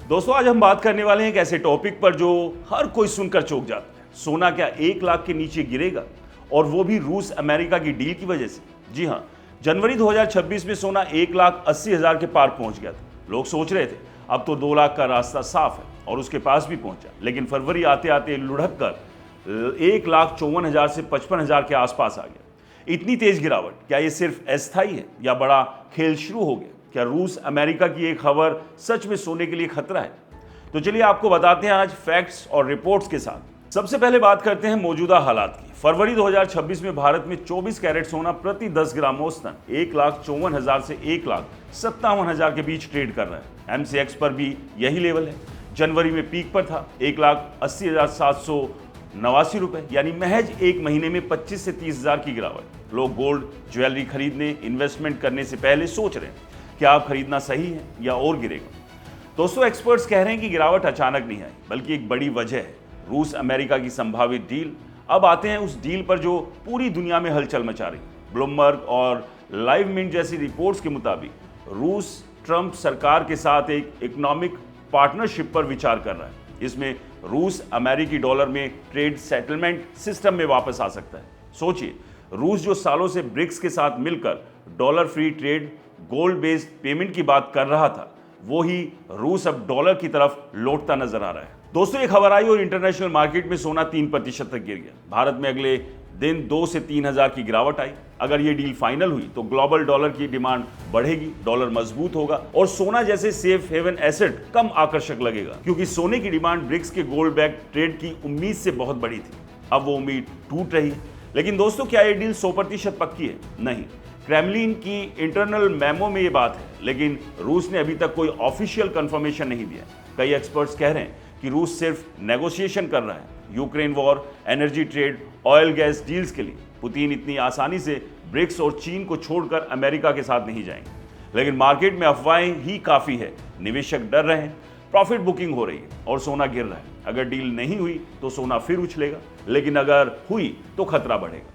दोस्तों आज हम बात करने वाले हैं एक ऐसे टॉपिक पर जो हर कोई सुनकर चौंक जाता है। सोना क्या 1 लाख के नीचे गिरेगा, और वो भी रूस अमेरिका की डील की वजह से? जी हाँ, जनवरी 2026 में सोना 1,80,000 के पार पहुंच गया था। लोग सोच रहे थे अब तो 2 लाख का रास्ता साफ है, और उसके पास भी पहुंचा। लेकिन फरवरी आते आते लुढ़क कर 1,54,000 से 55,000 के आसपास आ गया। इतनी तेज गिरावट, क्या ये सिर्फ अस्थायी है या बड़ा खेल शुरू हो गया? क्या रूस अमेरिका की एक खबर सच में सोने के लिए खतरा है? तो चलिए आपको बताते हैं आज फैक्ट्स और रिपोर्ट्स के साथ। सबसे पहले बात करते हैं मौजूदा हालात की। फरवरी 2026 में भारत में 24 कैरेट सोना प्रति 10 ग्राम औसतन 1,54,000 से 1,57,000 के बीच ट्रेड कर रहा है। MCX पर भी यही लेवल है। जनवरी में पीक पर था 1,80,789 रुपए, यानी महज एक महीने में 25 से 30,000 की गिरावट। लोग गोल्ड ज्वेलरी खरीदने, इन्वेस्टमेंट करने से पहले सोच रहे हैं क्या आप खरीदना सही है या और गिरेगा। दोस्तों एक्सपर्ट्स कह रहे हैं कि गिरावट अचानक नहीं आई, बल्कि एक बड़ी वजह है रूस अमेरिका की संभावित डील। अब आते हैं उस डील पर जो पूरी दुनिया में हलचल मचा रही। ब्लूमबर्ग और लाइव मिंट जैसी रिपोर्ट्स के मुताबिक रूस ट्रंप सरकार के साथ एक इकोनॉमिक पार्टनरशिप पर विचार कर रहा है। इसमें रूस अमेरिकी डॉलर में ट्रेड सेटलमेंट सिस्टम में वापस आ सकता है। सोचिए, रूस जो सालों से ब्रिक्स के साथ मिलकर dollar free trade, gold based payment की बात कर रहा था, वो ही रूस अब डॉलर की तरफ लौटता नजर आ रहा है। दोस्तों ये खबर आई और इंटरनेशनल मार्केट में सोना 3% तक गिर गया। भारत में अगले दिन 2 से 3,000 की गिरावट आई। अगर ये डील फाइनल हुई तो ग्लोबल डॉलर की डिमांड बढ़ेगी, डॉलर मजबूत होगा और सोना जैसे सेफ हेवन एसेट कम आकर्षक लगेगा, क्योंकि सोने की डिमांड ब्रिक्स के गोल्ड बैक ट्रेड की उम्मीद से बहुत बड़ी थी। अब वो उम्मीद टूट रही है। लेकिन दोस्तों क्या ये डील 100% पक्की है? नहीं। क्रेमलिन की इंटरनल मेमो में ये बात है, लेकिन रूस ने अभी तक कोई ऑफिशियल कंफर्मेशन नहीं दिया। कई एक्सपर्ट्स कह रहे हैं कि रूस सिर्फ नेगोशिएशन कर रहा है। Ukraine war, energy trade, oil gas deals के लिए पुतिन इतनी आसानी से ब्रिक्स और चीन को छोड़कर अमेरिका के साथ नहीं जाएंगे। लेकिन मार्केट में अफवाहें ही काफ़ी है। निवेशक डर रहे हैं, प्रॉफिट बुकिंग हो रही है और सोना गिर रहा है। अगर डील नहीं हुई तो सोना फिर उछलेगा, लेकिन अगर हुई तो खतरा बढ़ेगा।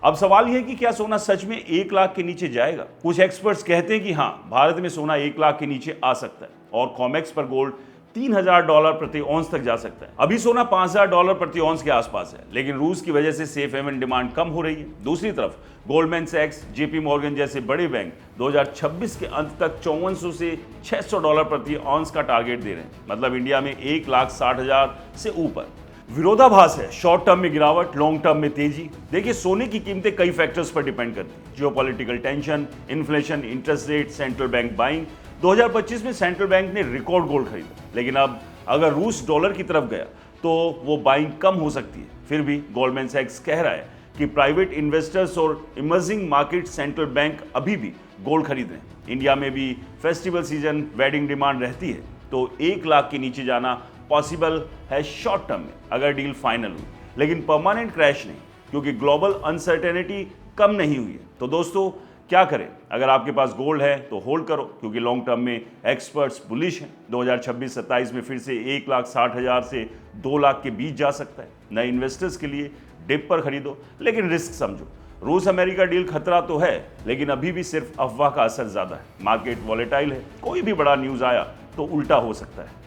अब सवाल यह है कि क्या सोना सच में 1 लाख के नीचे जाएगा? कुछ एक्सपर्ट्स कहते हैं कि हाँ, भारत में सोना 1 लाख के नीचे आ सकता है और कॉमेक्स पर गोल्ड $3,000 प्रति औंस तक जा सकता है। अभी सोना $5,000 प्रति औंस के आसपास है, लेकिन रूस की वजह से सेफ हेवन डिमांड कम हो रही है। दूसरी तरफ गोल्डमैन सैक्स, JP मॉर्गन जैसे बड़े बैंक 2026 के अंत तक $5400 से $600 प्रति औंस का टारगेट दे रहे हैं। मतलब इंडिया में 1,60,000 से ऊपर। विरोधाभास है, शॉर्ट टर्म में गिरावट, लॉन्ग टर्म में तेजी। देखिए, सोने की कीमतें कई फैक्टर्स पर डिपेंड करती है। Geopolitical tension, inflation, interest rate, central bank buying. 2025 में सेंट्रल बैंक ने रिकॉर्ड गोल्ड खरीदा, लेकिन अब अगर रूस डॉलर की तरफ गया तो वो बाइंग कम हो सकती है। फिर भी गोल्डमैन सैक्स कह रहा है कि प्राइवेट इन्वेस्टर्स और इमर्जिंग मार्केट सेंट्रल बैंक अभी भी गोल्ड खरीद रहे हैं। इंडिया में भी फेस्टिवल सीजन, वेडिंग डिमांड रहती है, तो 1 लाख के नीचे जाना पॉसिबल है शॉर्ट टर्म में अगर डील फाइनल हुई, लेकिन परमानेंट क्रैश नहीं, क्योंकि ग्लोबल अनसर्टेनिटी कम नहीं हुई है। तो दोस्तों क्या करें? अगर आपके पास गोल्ड है तो होल्ड करो, क्योंकि लॉन्ग टर्म में एक्सपर्ट्स बुलिश हैं। 2026-27 में फिर से 1,60,000 से 2 लाख के बीच जा सकता है। नए इन्वेस्टर्स के लिए डिप पर खरीदो, लेकिन रिस्क समझो। रूस अमेरिका डील खतरा तो है, लेकिन अभी भी सिर्फ अफवाह का असर ज्यादा है। मार्केट वॉलेटाइल है, कोई भी बड़ा न्यूज आया तो उल्टा हो सकता है।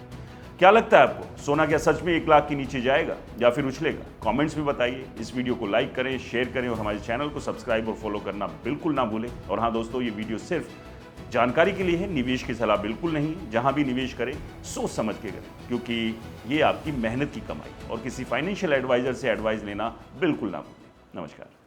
क्या लगता है आपको, सोना क्या सच में 1 लाख के नीचे जाएगा या फिर उछलेगा? कमेंट्स में बताइए। इस वीडियो को लाइक करें, शेयर करें और हमारे चैनल को सब्सक्राइब और फॉलो करना बिल्कुल ना भूलें। और हाँ दोस्तों, ये वीडियो सिर्फ जानकारी के लिए है, निवेश की सलाह बिल्कुल नहीं। जहां भी निवेश करें सोच समझ के करें, क्योंकि ये आपकी मेहनत की कमाई, और किसी फाइनेंशियल एडवाइजर से एडवाइस लेना बिल्कुल ना भूलें। नमस्कार।